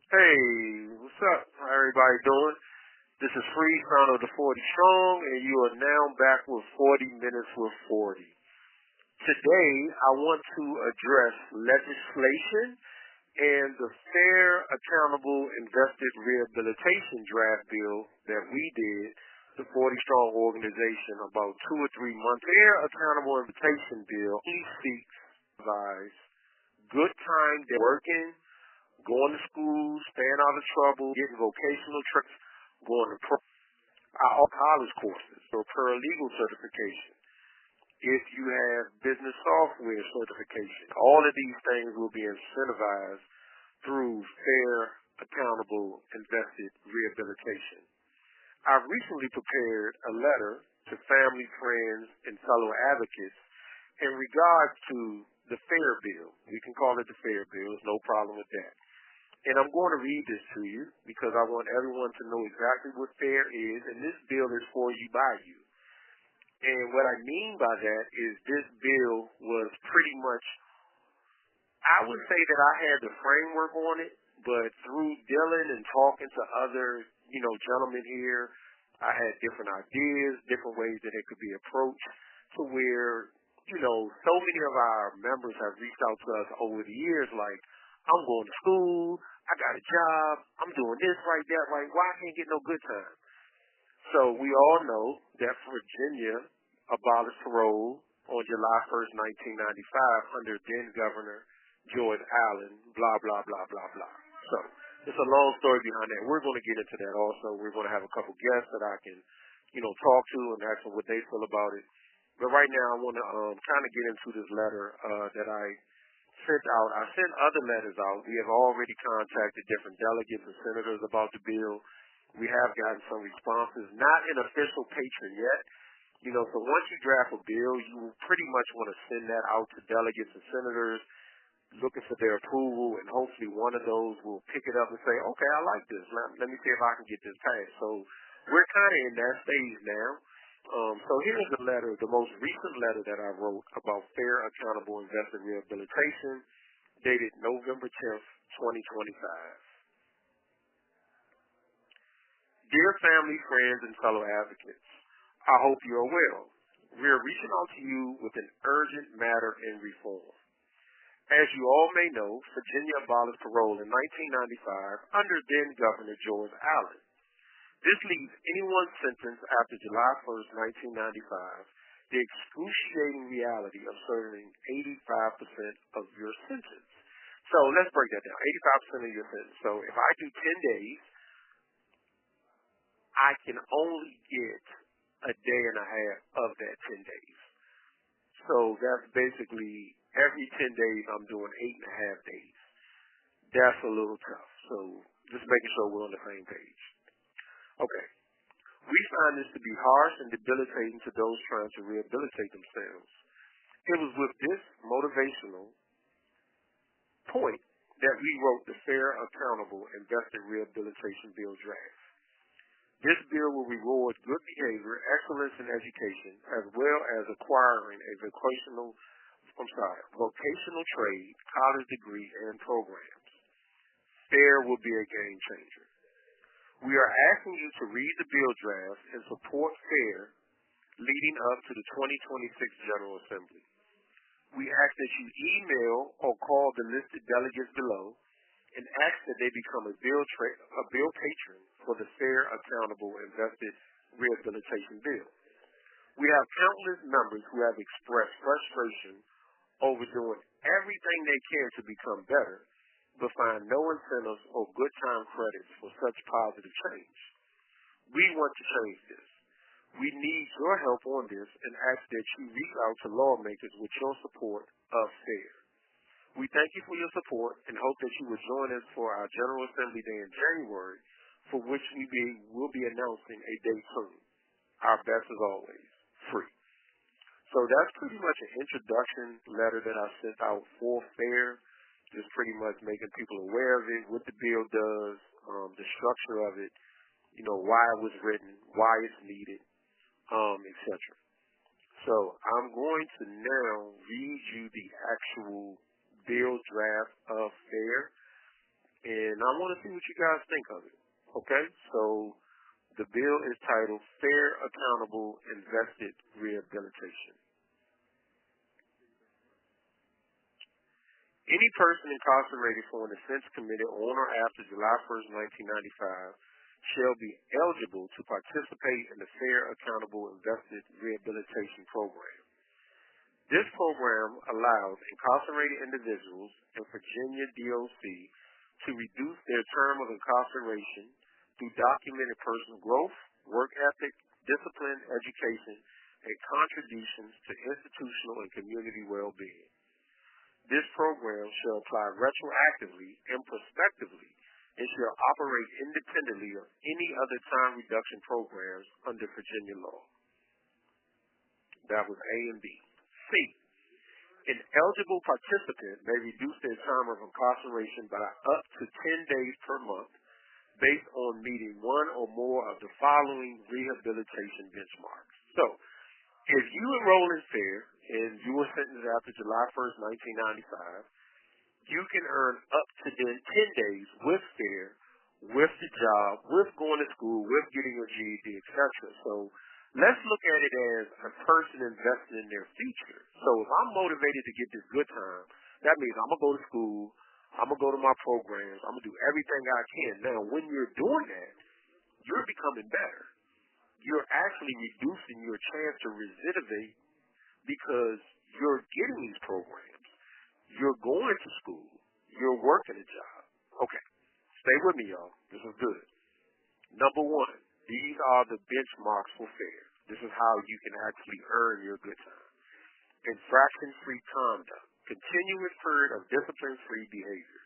Hey, what's up? How everybody doing? This is Free, founder of the 40 Strong, and you are now back with 40 Minutes with 40. Today, I want to address legislation and the Fair, Accountable, Invested Rehabilitation draft bill that we did, the 40 Strong organization, about 2 or 3 months. Fair, Accountable Invitation bill, he seeks advise good time working, going to school, staying out of trouble, getting vocational trips, going to all college courses or paralegal certification. If you have business software certification, all of these things will be incentivized through fair, accountable, invested rehabilitation. I've recently prepared a letter to family, friends, and fellow advocates in regards to the FAIR bill. We can call it the FAIR bill. There's no problem with that. And I'm going to read this to you because I want everyone to know exactly what FAIR is, and this bill is for you by you. And what I mean by that is this bill was pretty much, I would say that I had the framework on it, but through dealing and talking to other, gentlemen here, I had different ideas, different ways that it could be approached to where, so many of our members have reached out to us over the years like, I'm going to school, I got a job, I'm doing this right, that right, why I can't get no good time? So we all know that Virginia abolished parole on July 1st, 1995 under then Governor George Allen, blah, blah, blah, blah, blah. So it's a long story behind that. We're going to get into that also. We're going to have a couple guests that I can, talk to and ask them what they feel about it. But right now I want to kind of get into this letter that I sent out. I sent other letters out. We have already contacted different delegates and senators about the bill. We have gotten some responses, not an official patron yet. So once you draft a bill, you pretty much want to send that out to delegates and senators looking for their approval, and hopefully one of those will pick it up and say, okay, I like this. Let me see if I can get this passed. So we're kind of in that stage now. So here's the letter, the most recent letter that I wrote about fair, accountable, invested rehabilitation, dated November 10th, 2025. Dear family, friends, and fellow advocates, I hope you are well. We are reaching out to you with an urgent matter in reform. As you all may know, Virginia abolished parole in 1995 under then Governor George Allen. This leaves anyone sentenced after July 1st, 1995, the excruciating reality of serving 85% of your sentence. So let's break that down. 85% of your sentence. So if I do 10 days, I can only get a day and a half of that 10 days. So that's basically every 10 days I'm doing 8.5 days. That's a little tough. So just making sure we're on the same page. Okay. We find this to be harsh and debilitating to those trying to rehabilitate themselves. It was with this motivational point that we wrote the Fair, Accountable, Invested Rehabilitation Bill draft. This bill will reward good behavior, excellence in education, as well as acquiring a vocational trade, college degree, and programs. FAIR will be a game changer. We are asking you to read the bill draft and support FAIR leading up to the 2026 General Assembly. We ask that you email or call the listed delegates below and ask that they become a bill patron for the Fair, Accountable, Invested Rehabilitation Bill. We have countless members who have expressed frustration over doing everything they can to become better, but find no incentives or good time credits for such positive change. We want to change this. We need your help on this and ask that you reach out to lawmakers with your support of FAIR. We thank you for your support and hope that you will join us for our General Assembly Day in January, for which we will be announcing a date soon. Our best as always, free. So that's pretty much an introduction letter that I sent out for FAIR, just pretty much making people aware of it, what the bill does, the structure of it, why it was written, why it's needed, etc. So I'm going to now read you the actual bill draft of FAIR. And I want to see what you guys think of it. Okay? So the bill is titled Fair, Accountable, Invested Rehabilitation. Any person incarcerated for an offense committed on or after July 1st, 1995 shall be eligible to participate in the Fair, Accountable, Invested Rehabilitation Program. This program allows incarcerated individuals in Virginia DOC to reduce their term of incarceration through documented personal growth, work ethic, discipline, education, and contributions to institutional and community well-being. This program shall apply retroactively and prospectively and shall operate independently of any other time reduction programs under Virginia law. That was A and B. C. An eligible participant may reduce their term of incarceration by up to 10 days per month based on meeting one or more of the following rehabilitation benchmarks. So, if you enroll in FAIR and you were sentenced after July 1st, 1995, you can earn up to 10 days with FAIR, with the job, with going to school, with getting your GED, etc. So let's look at it as a person investing in their future. So if I'm motivated to get this good time, that means I'm going to go to school, I'm going to go to my programs, I'm going to do everything I can. Now, when you're doing that, you're becoming better. You're actually reducing your chance to recidivate because you're getting these programs. You're going to school. You're working a job. Okay. Stay with me, y'all. This is good. Number one, these are the benchmarks for FAIR. This is how you can actually earn your good time. Infraction-free conduct. Continuous period of discipline-free behavior.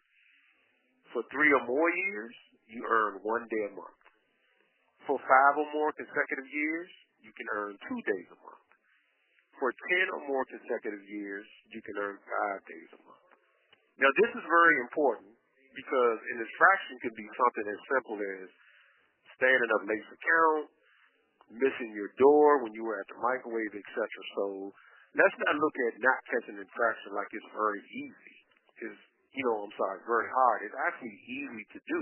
For 3 or more years, you earn 1 day a month. For 5 or more consecutive years, you can earn 2 days a month. For 10 or more consecutive years, you can earn 5 days a month. Now, this is very important because an infraction can be something as simple as standing up late for count, missing your door when you were at the microwave, etc. So let's not look at not catching an infraction like it's very easy. It's, very hard. It's actually easy to do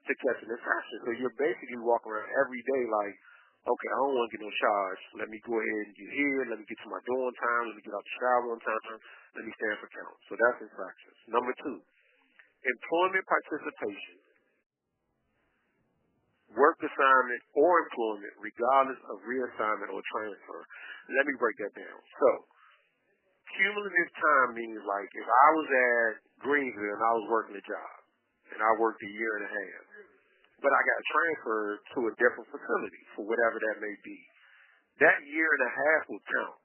to catch an infraction. So you're basically walking around every day like, okay, I don't want to get no charge. Let me go ahead and get here. Let me get to my door on time. Let me get out the shower on time. Let me stand for count. So that's infractions. Number 2, employment participation. Work assignment or employment regardless of reassignment or transfer. Let me break that down. So, cumulative time means like if I was at Greenville and I was working a job and I worked a year and a half, but I got transferred to a different facility for whatever that may be. That year and a half will count.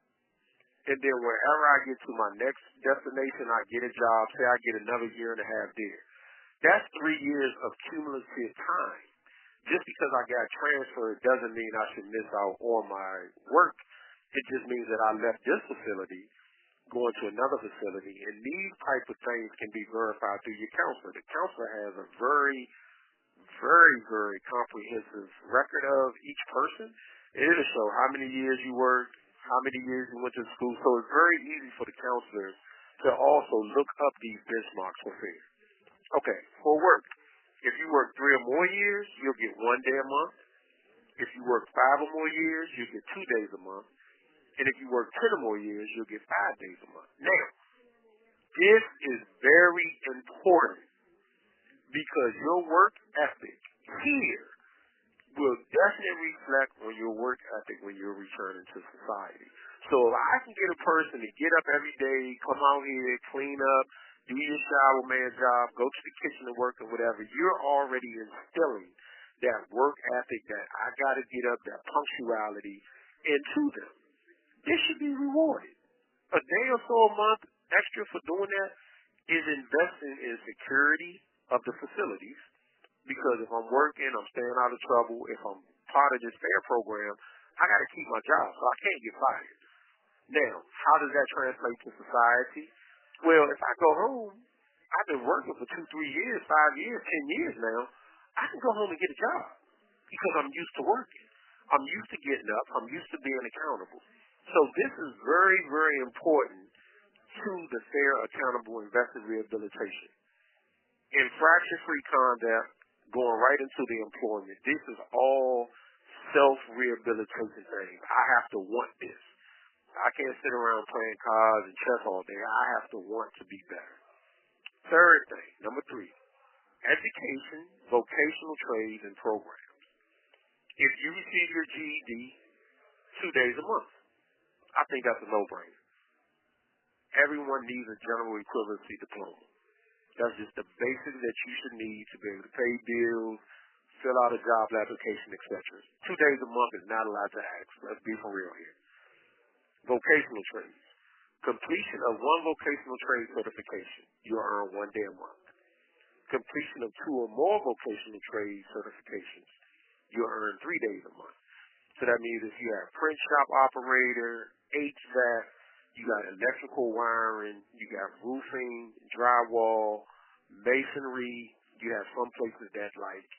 And then wherever I get to my next destination, I get a job, say I get another year and a half there. That's 3 years of cumulative time. Just because I got transferred doesn't mean I should miss out on my work. It just means that I left this facility, going to another facility, and these type of things can be verified through your counselor. The counselor has a very, very comprehensive record of each person. And it'll show how many years you worked, how many years you went to school. So it's very easy for the counselors to also look up these benchmarks for FAIR. Okay, for work. If you work 3 or more years, you'll get 1 day a month. If you work 5 or more years, you'll get 2 days a month. And if you work 10 or more years, you'll get 5 days a month. Now, this is very important because your work ethic here will definitely reflect on your work ethic when you're returning to society. So if I can get a person to get up every day, come out here, clean up, do your shower man job, go to the kitchen and work or whatever, you're already instilling that work ethic, that I got to get up, that punctuality into them. This should be rewarded. A day or so a month extra for doing that is investing in security of the facilities. Because if I'm working, I'm staying out of trouble. If I'm part of this FAIR program, I got to keep my job, so I can't get fired. Now, how does that translate to society? Well, if I go home, I've been working for 2, 3 years, 5 years, 10 years now. I can go home and get a job because I'm used to working. I'm used to getting up. I'm used to being accountable. So this is very, very important to the FAIR, accountable, invested rehabilitation. Infraction-free conduct, going right into the employment. This is all self-rehabilitation things. I have to want this. I can't sit around playing cards and chess all day. I have to want to be better. Third thing, number 3, education, vocational trades, and programs. If you receive your GED 2 days a month, I think that's a no-brainer. Everyone needs a general equivalency diploma. That's just the basics that you should need to be able to pay bills, fill out a job application, etc. 2 days a month is not a lot to ask. Let's be for real here. Vocational trades. Completion of 1 vocational trade certification, you'll earn 1 day a month. Completion of 2 or more vocational trade certifications, you'll earn 3 days a month. So that means if you have print shop operator, HVAC, you got electrical wiring, you got roofing, drywall, masonry, you have some places that like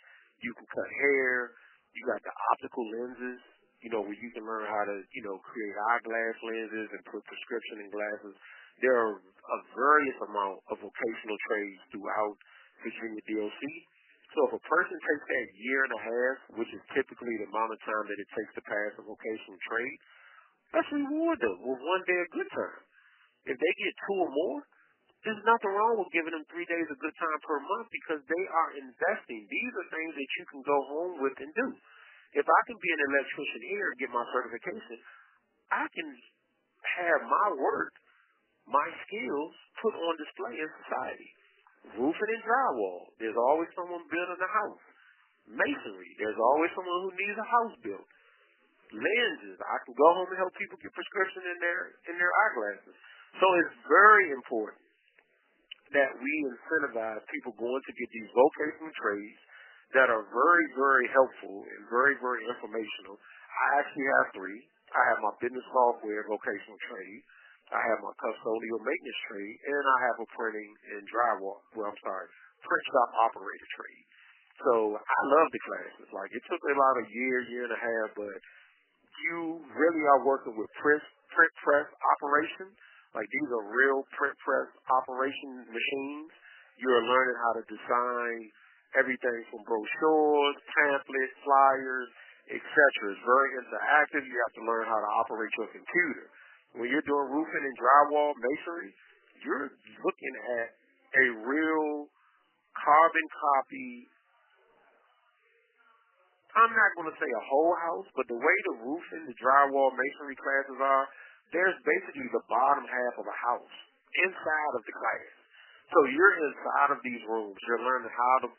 you can cut hair, you got the optical lenses, where you can learn how to, create eyeglass lenses and put prescription in glasses. There are a various amount of vocational trades throughout Virginia DOC. So if a person takes that year and a half, which is typically the amount of time that it takes to pass a vocational trade, let's reward them with 1 day of good time. If they get 2 or more, there's nothing wrong with giving them 3 days of good time per month because they are investing. These are things that you can go home with and do. If I can be an electrician here and get my certification, I can have my work, my skills put on display in society. Roofing and drywall, there's always someone building a house. Masonry, there's always someone who needs a house built. Lenses, I can go home and help people get prescription in their eyeglasses. So it's very important that we incentivize people going to get these vocational trades that are very, very helpful and very, very informational. I actually have 3. I have my business software vocational trade. I have my custodial maintenance trade, and I have a printing and print shop operator trade. So I love the classes. Like, it took me about a year and a half, but you really are working with print press operation. Like, these are real print press operation machines. You're learning how to design everything from brochures, pamphlets, flyers, etc. It's very interactive. You have to learn how to operate your computer. When you're doing roofing and drywall, masonry, you're looking at a real carbon copy. I'm not going to say a whole house, but the way the roofing, the drywall, masonry classes are, there's basically the bottom half of a house inside of the class. So you're inside of these rooms. You're learning how to,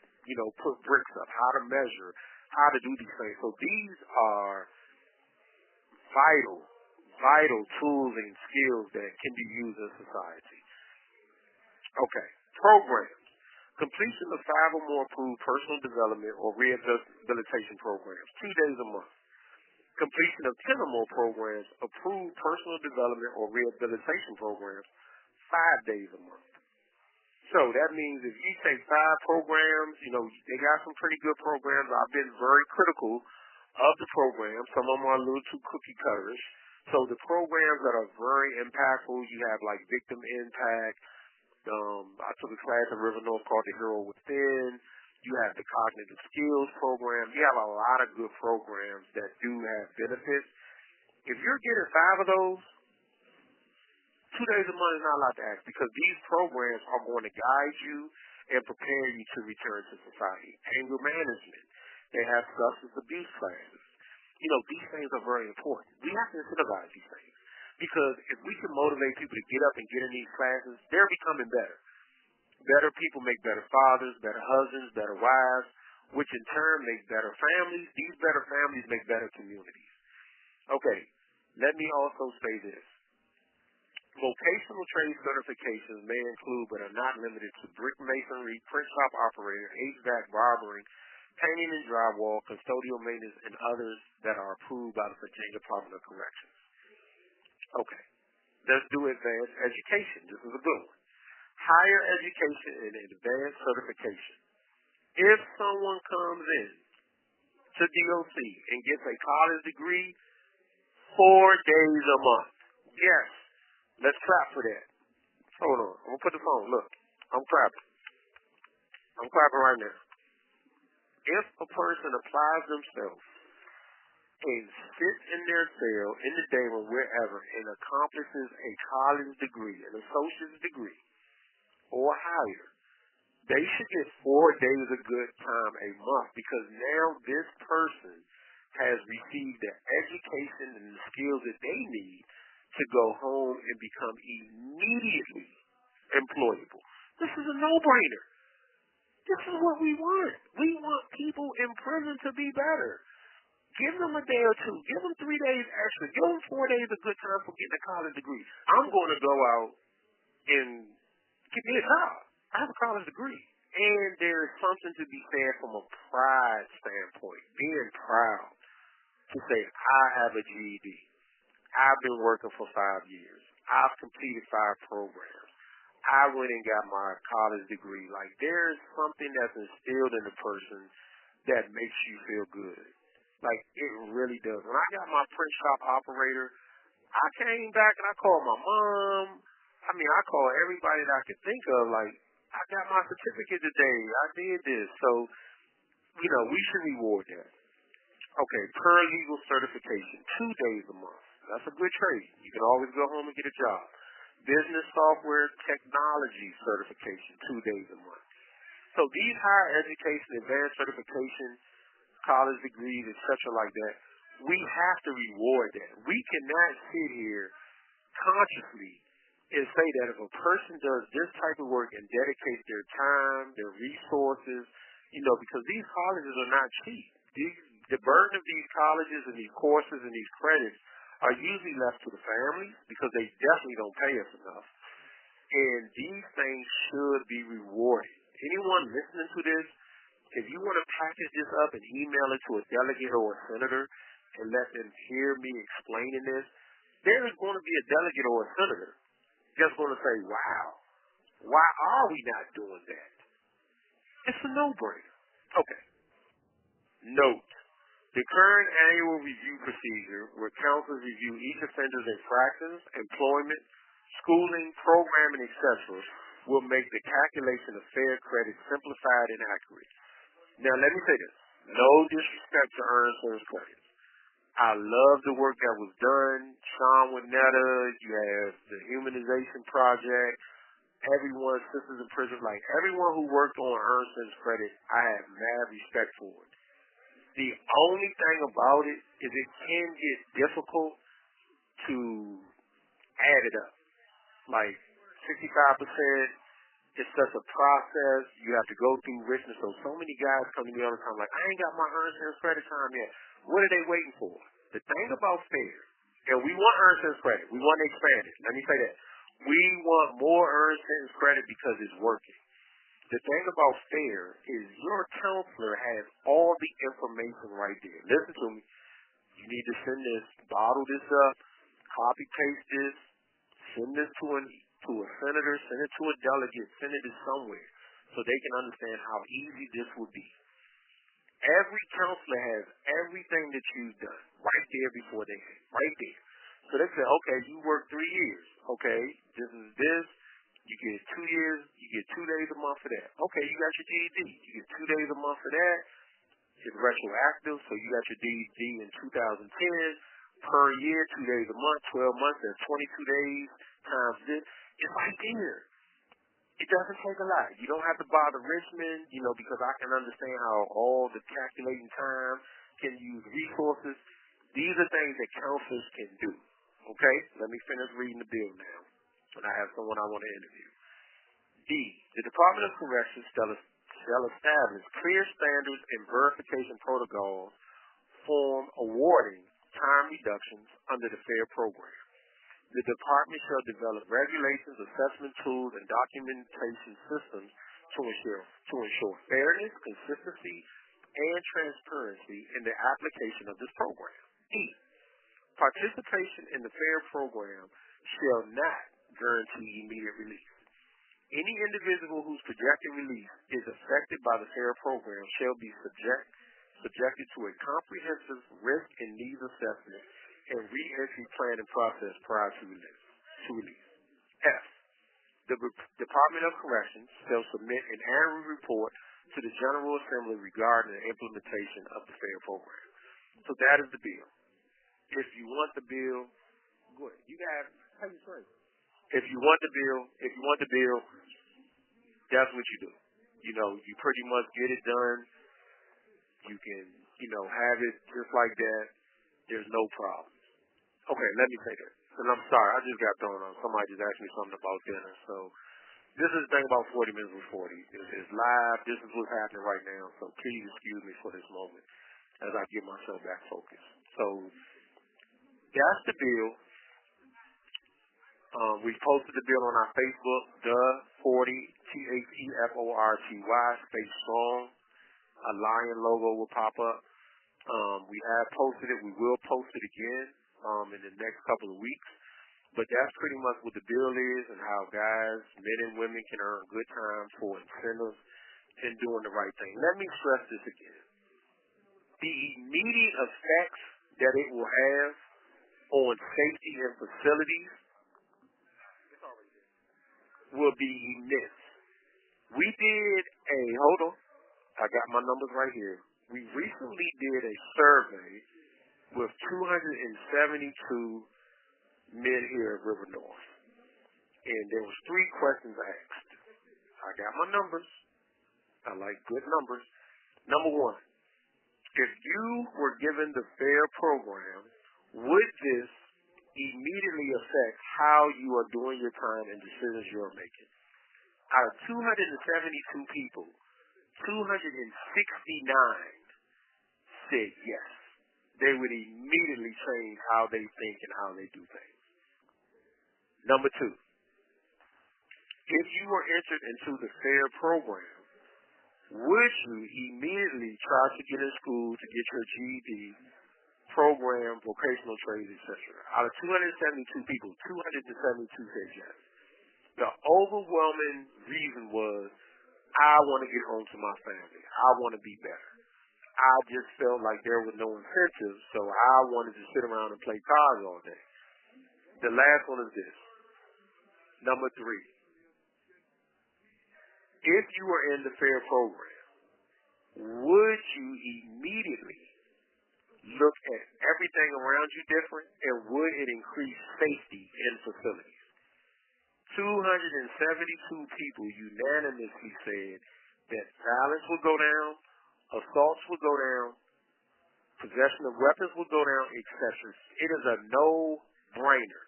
put bricks up, how to measure, how to do these things. So these are vital tools and skills that can be used in society. Okay, programs. Completion of 5 or more approved personal development or rehabilitation programs, 2 days a month. Completion of 10 or more programs, approved personal development or rehabilitation programs, 5 days a month. So that means if you take 5 programs, they got some pretty good programs. I've been very critical of the programs. Some of them are a little too cookie cutters. So the programs that are very impactful, you have like Victim Impact. I took a class at River North called The Hero Within. You have the Cognitive Skills program. You have a lot of good programs that do have benefits. If you're getting 5 of those, 2 days a month is not a lot to ask because these programs are going to guide you and prepare you to return to society. Anger management. They have substance abuse classes. These things are very important. We have to incentivize these things because if we can motivate people to get up and get in these classes, they're becoming better. Better people make better fathers, better husbands, better wives, which in turn make better families. These better families make better communities. Okay, let me also say this. Vocational trade certifications may include but are not limited to brick masonry, print shop operator, HVAC, barbering, painting and drywall, custodial maintenance, and others that are approved by the Virginia Department of Corrections. Okay, let's do advanced education. This is a good one. Higher education and advanced certification. If someone comes in to DOC and gets a college degree, 4 days a month. Yes, let's clap for that. Hold on, I'm going to put the phone. Look, I'm clapping. I'm clapping right now. If a person applies themselves and sits in their cell in the day or wherever and accomplishes a college degree, an associate's degree, or higher, they should get 4 days of good time a month because now this person has received the education and the skills that they need to go home and become immediately employable. This is a no-brainer. This is what we want. We want people in prison to be better. Give them a day or two. Give them 3 days extra. Give them 4 days of good time for getting a college degree. I'm going to go out and get me a job. I have a college degree. And there's something to be said from a pride standpoint. Being proud to say, I have a GED. I've been working for 5 years. I've completed 5 programs. I went and got my college degree. Like, there's something that's instilled in the person that makes you feel good. Like, it really does. When I got my print shop operator, I came back and I called my mom. I called everybody that I could think of. Like, I got my certificate today. I did this. So, we should reward that. Okay, paralegal certification, 2 days a month. That's a good trade. You can always go home and get a job. Business software technology certification, 2 days a month. So these higher education, advanced certification, college degrees, etc. like that, we have to reward that. We cannot sit here consciously and say that if a person does this type of work and dedicates their time, their resources, because these colleges are not cheap. The burden of these colleges and these courses and these credits are usually left to the families because they definitely don't pay us enough. And these things should be rewarded. Anyone listening to this, if you want to package this up and email it to a delegate or a senator and let them hear me explaining this, there is going to be a delegate or a senator just going to say, wow, why are we not doing that? It's a no-brainer. Okay. Note, the current annual review procedure where counselors review each offender's infractions, employment, schooling, programming, etc. will make the calculation of fair credit simplified and accurate. Now, let me say this. No disrespect to earned service credits. I love the work that was done. Sean Winetta, you have the Humanization Project, everyone, Sisters in Prison, like everyone who worked on earned service credit, I have mad respect for it. The only thing about it is it can get difficult to add it up. Like 65%, it's such a process. You have to go through richness. So many guys come to me all the time like, I ain't got my earned service credit time yet. What are they waiting for? The thing about FAIR, and we want earned service credit. We want to expand it. Let me say that. We want more earned service credit because it's working. The thing about FAIR is your counselor has all the information right there. Listen to me. You need to send this, bottle this up, copy paste this, send this to a senator, send it to a delegate, send it to somewhere so they can understand how easy this would be. Every counselor has everything that you've done right there before they hit, right there. So they say, okay, you worked 3 years. Okay, this is this. You get 2 years, you get 2 days a month for that. Okay, you got your GED. You get 2 days a month for that. It's retroactive, so you got your GED in 2010. Per year, 2 days a month, 12 months, that's 22 days times this. It's right there. It doesn't take a lot. You don't have to bother Richmond, because I can understand how all the calculating time can use resources. These are things that counselors can do. Okay? Let me finish reading the bill now. And I have someone I want to interview. D. The Department of Corrections shall establish clear standards and verification protocols for awarding time reductions under the FAIR program. The department shall develop regulations, assessment tools, and documentation systems to ensure fairness, consistency, and transparency in the application of this program. E. Participation in the FAIR program shall not guarantee immediate release. Any individual whose projected release is affected by the FAIR program shall be subjected to a comprehensive risk and needs assessment and re-entry planning process prior to release. F. The Department of Corrections shall submit an annual report to the General Assembly regarding the implementation of the FAIR program. So that is the bill. If you want the bill, go ahead. You guys, how you say? If you want the bill, that's what you do. You know, you pretty much get it done. You can, have it just like that. There's no problem. Okay, let me say that. And I'm sorry, I just got thrown on. Somebody just asked me something about dinner. So this is the thing about 40 Minutes with 40. It's live. This is what's happening right now. So please excuse me for this moment as I get myself back focused. So that's the bill. We posted the bill on our Facebook, the 40 THEFORTY space strong. A lion logo will pop up. We have posted it. We will post it again in the next couple of weeks. But that's pretty much what the bill is and how guys, men and women can earn good time for incentives in doing the right thing. Let me stress this again. The immediate effects that it will have on safety and facilities will be immense. We did hold on, I got my numbers right here. We recently did a survey with 272 men here at River North. And there was 3 questions asked. I got my numbers. I like good numbers. Number 1, if you were given the FAIR program, would this immediately affect how you are doing your time and decisions you're making? Out of 272 people, 269 said yes. They would immediately change how they think and how they do things. Number 2, if you were entered into the FAIR program, would you immediately try to get in school to get your GED, program, vocational trades, etc.? Out of 272 people, 272 said yes. The overwhelming reason was, I want to get home to my family. I want to be better. I just felt like there was no incentive, so I wanted to sit around and play cards all day. The last one is this. Number 3. If you were in the FAIR program, would you immediately look at everything around you different, and would it increase safety in facilities? 272 people unanimously said that violence would go down, assaults would go down, possession of weapons would go down, etc. It is a no-brainer.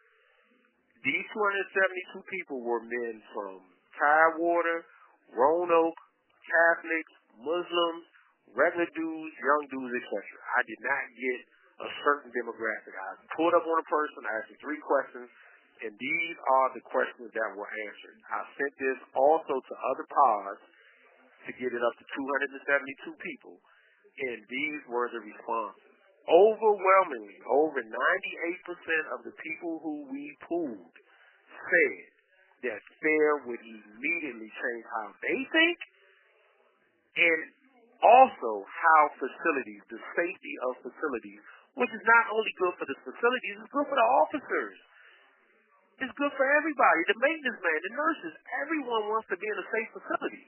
These 272 people were men from Tidewater, Roanoke, Catholics, Muslims, regular dudes, young dudes, etc. I did not get a certain demographic. I pulled up on a person, I asked him 3 questions, and these are the questions that were answered. I sent this also to other pods to get it up to 272 people, and these were the responses. Overwhelmingly, over 98% of the people who we pooled said that FAIR would immediately change how they think, and also how facilities, the safety of facilities, which is not only good for the facilities, it's good for the officers. It's good for everybody, the maintenance man, the nurses. Everyone wants to be in a safe facility.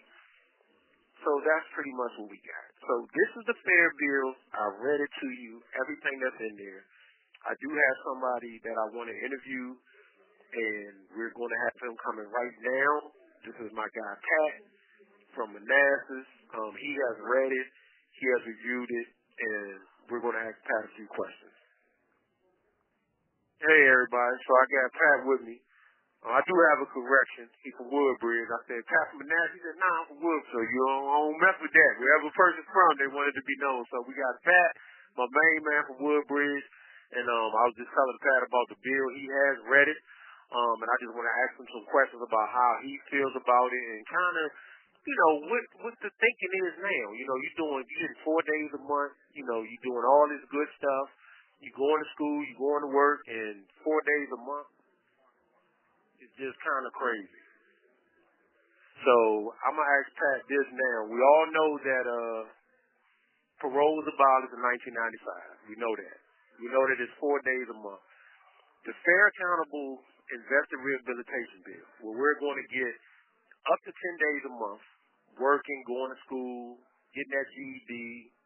So that's pretty much what we got. So this is the FAIR bill. I read it to you, everything that's in there. I do have somebody that I want to interview, and we're going to have him coming right now. This is my guy, Pat, from Manassas. He has read it. He has reviewed it, and we're going to ask Pat a few questions. Hey, everybody. So I got Pat with me. I do have a correction. He's from Woodbridge. I said, Pat from Manassas? He said, nah, I'm from Woodbridge. So you don't mess with that. Wherever a person's from, they wanted to be known. So we got Pat, my main man from Woodbridge. And I was just telling Pat about the bill. He has read it. And I just want to ask him some questions about how he feels about it and kind of, what the thinking is now. You're getting 4 days a month. You're doing all this good stuff. You're going to school, you're going to work, and 4 days a month. It's just kind of crazy. So I'm going to ask Pat this now. We all know that parole was abolished in 1995. We know that. We know that it's 4 days a month. The Fair Accountable Investor Rehabilitation Bill, where we're going to get up to 10 days a month working, going to school, getting that GED,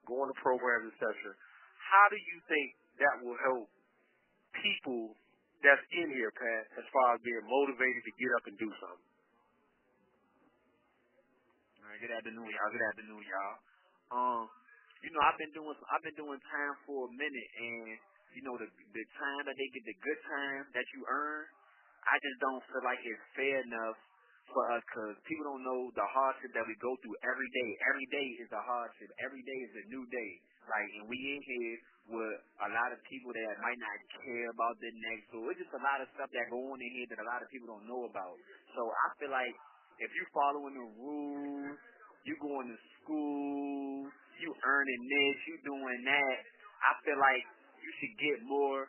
going to programs, etc. How do you think that will help people that's in here, Pat, as far as being motivated to get up and do something? All right, good afternoon, y'all. Good afternoon, y'all. I've been doing time for a minute, and the time that they get, the good time that you earn, I just don't feel like it's fair enough for us, because people don't know the hardship that we go through every day. Every day is a hardship. Every day is a new day. Like, and we in here with a lot of people that might not care about the next. So it's just a lot of stuff that go on in here that a lot of people don't know about. So I feel like if you following the rules, you going to school, you earning this, you doing that, I feel like you should get more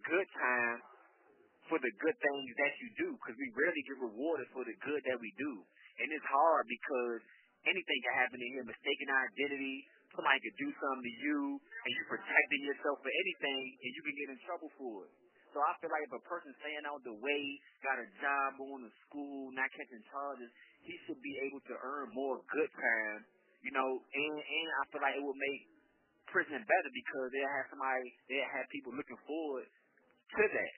good time for the good things that you do, because we rarely get rewarded for the good that we do. And it's hard because anything can happen in here, mistaken identity, somebody could do something to you, and you're protecting yourself for anything, and you can get in trouble for it. So I feel like if a person staying out the way, got a job, going to school, not catching charges, he should be able to earn more good time, and I feel like it would make prison better, because they'll have people looking forward to that.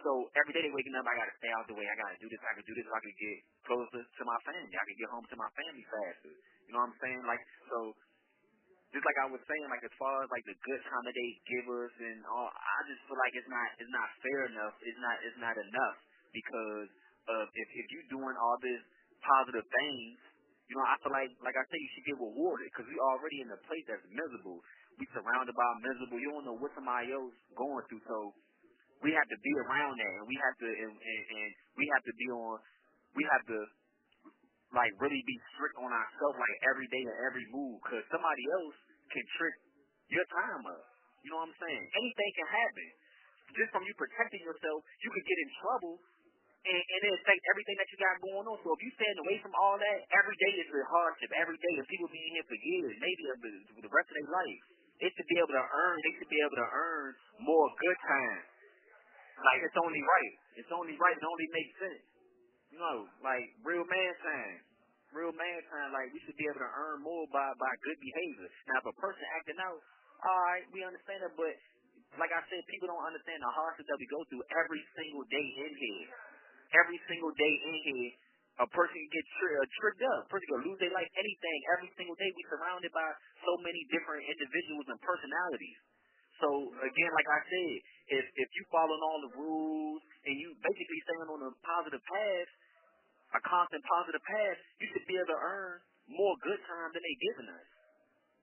So every day they're waking up, I got to stay out the way. I got to do this. I can do this so I can get closer to my family. I can get home to my family faster. You know what I'm saying? Like, so just like I was saying, like as far as like the good time that they give us and all, I just feel like it's not fair enough. It's not enough, because if you doing all this positive things, I feel like I say, you should get rewarded, because we already in a place that's miserable. We surrounded by miserable. You don't know what somebody else going through, so we have to be around that, and we have to like really be strict on ourselves, like every day and every move, because somebody else can trick your time up. You know what I'm saying? Anything can happen. Just from you protecting yourself, you could get in trouble, and it affects everything that you got going on. So if you stand away from all that, every day is a hardship. Every day, if people be in here for years, maybe for the rest of their life, they should be able to earn more good time. Like, it's only right. It only makes sense. Like real man time. Like, we should be able to earn more by good behavior. Now, if a person acting out, all right, we understand that, but like I said, people don't understand the hardships that we go through every single day in here. Every single day in here, a person can get tricked up. A person can lose their life, anything. Every single day, we're surrounded by so many different individuals and personalities. So again, like I said, if you following all the rules and you basically staying on a positive path, a constant positive path, you should be able to earn more good time than they giving us.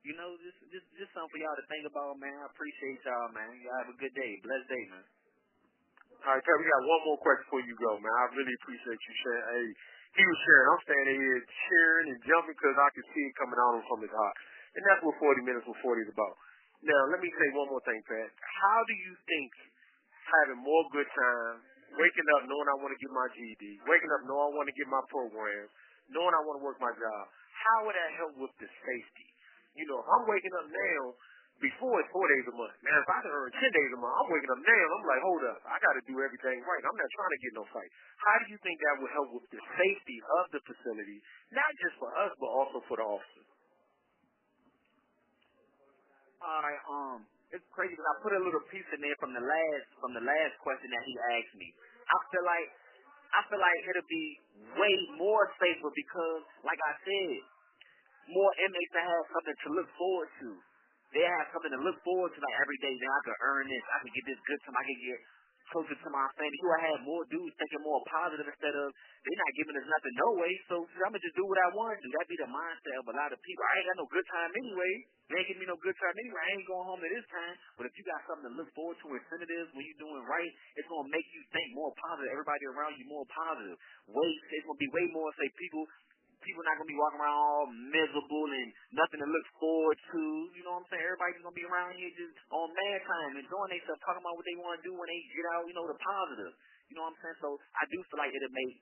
Just something for y'all to think about, man. I appreciate y'all, man. Y'all have a good day. Blessed day, man. All right, Pat, we got one more question before you go, man. I really appreciate you sharing. Hey, he was sharing. I'm standing here cheering and jumping because I can see it coming out from his heart. And that's what 40 Minutes with 40 is about. Now, let me say one more thing, Pat. How do you think having more good time, waking up knowing I want to get my GED, waking up knowing I want to get my program, knowing I want to work my job, how would that help with the safety? If I'm waking up now, before it's 4 days a month. Man, if I can earn 10 days a month, I'm waking up now, I'm like, hold up, I got to do everything right. I'm not trying to get no fight. How do you think that would help with the safety of the facility, not just for us, but also for the officers? All right, it's crazy because I put a little piece in there from the last question that he asked me. I feel like it'll be way more safer because, like I said, more inmates that have something to look forward to. They have something to look forward to, like every day. Then I can earn this. I can get this good time. I can get closer to my family. You will have more dudes thinking more positive instead of they're not giving us nothing no way. So I'm gonna just do what I want to do. That'd be the mindset of a lot of people. I ain't got no good time anyway. They ain't giving me no good time anyway. I ain't going home at this time. But if you got something to look forward to, incentives when you're doing right, it's gonna make you think more positive. Everybody around you more positive. It's gonna be way more say people not gonna be walking around all miserable and nothing to look forward to. You know what I'm saying? Everybody's gonna be around here just on mad time, enjoying themselves, talking about what they want to do when they get out. The positive. You know what I'm saying? So I do feel like it'll make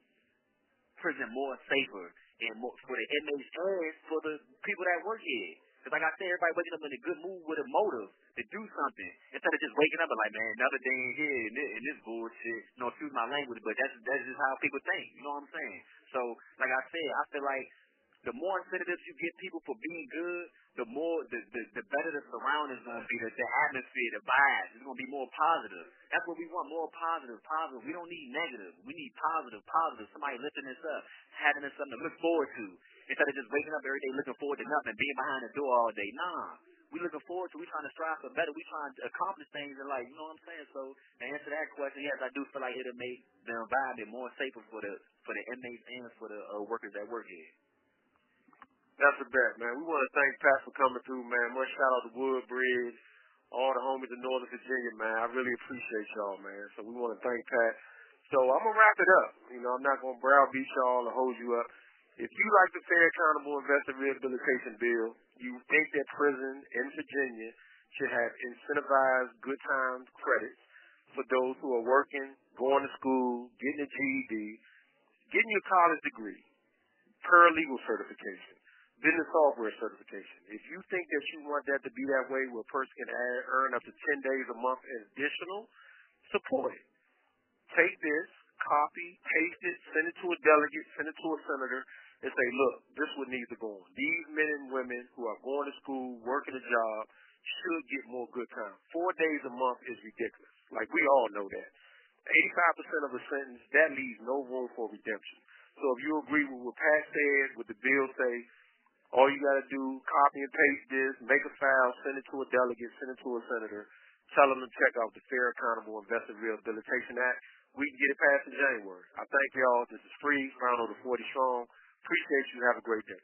prison more safer and more for the inmates and for the people that work here. Because like I said, everybody waking up in a good mood with a motive to do something instead of just waking up and like, man, another day in here and this bullshit. Excuse my language, but that's just how people think. You know what I'm saying? So like I said, I feel like the more incentives you get people for being good, the better the surroundings gonna be, the atmosphere, the vibes. It's gonna be more positive. That's what we want, more positive. We don't need negative. We need positive. Somebody lifting us up, having us something to look forward to. Instead of just waking up every day looking forward to nothing, being behind the door all day. Nah. We looking forward to, we trying to strive for better, we trying to accomplish things in life, you know what I'm saying? So to answer that question, yes, I do feel like it'll make the environment more safer for the inmates and for the workers that work here. That's a bet, man. We want to thank Pat for coming through, man. Much shout out to Woodbridge, all the homies in Northern Virginia, man. I really appreciate y'all, man. So we want to thank Pat. So I'm gonna wrap it up. You know, I'm not gonna browbeat y'all or hold you up. If you like the Fair Accountable Investor Rehabilitation Bill, you think that prison in Virginia should have incentivized good time credits for those who are working, going to school, getting a GED, getting your college degree, paralegal certification, business software certification. If you think that you want that to be that way where a person can earn up to 10 days a month additional, support it. Take this, copy, paste it, send it to a delegate, send it to a senator, and say, look, this is what needs to go on. These men and women who are going to school, working a job, should get more good time. 4 days a month is ridiculous. Like, we all know that. 85% of a sentence, that leaves no room for redemption. So if you agree with what Pat said, what the bill say, all you got to do, copy and paste this, make a file, send it to a delegate, send it to a senator, tell them to check out the Fair Accountable Investor Rehabilitation Act. We can get it passed in January. I thank y'all. This is Free, founder of the 40 Strong. Appreciate you. Have a great day.